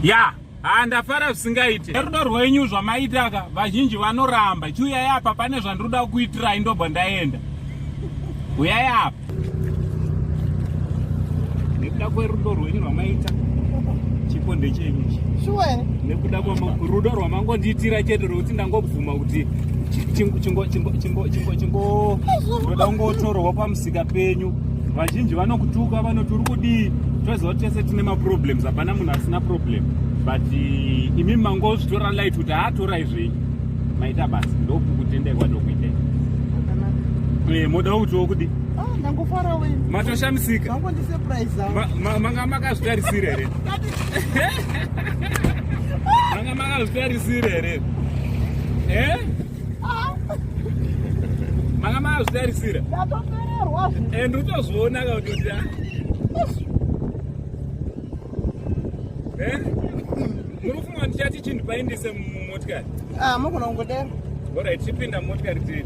ya handafara zvisingaiti rudo rwenyu zvamaitaka vazhinji vanoramba chiuyai apa pane zvandoda kuitirai ndobva ndaenda uyai apa nekuda kwerudo rwenyu rwamaita chipo ndechenyu nekuda rudo rwamangondiitira chete rwekuti ndangobvuma kuti ndoda kungotorwa pamusika penyu. Vazhinji vanokutuka vanoti uri kudii toziva kuti tese tine maproblems hapana munhu asina problem but imi mangozvitora light kuti aatora izvenyu maita basi ndokukutendai kwadokuitai moda kutiwo kudi matoshamisika manga makazvitarisira here manga makazvitarisira here manga makazvitarisira ndiri kutozviona kautoti muri kufunga ndichati chindipaindise mumotikari mugona kungodera orit chipinda mumotikari tiri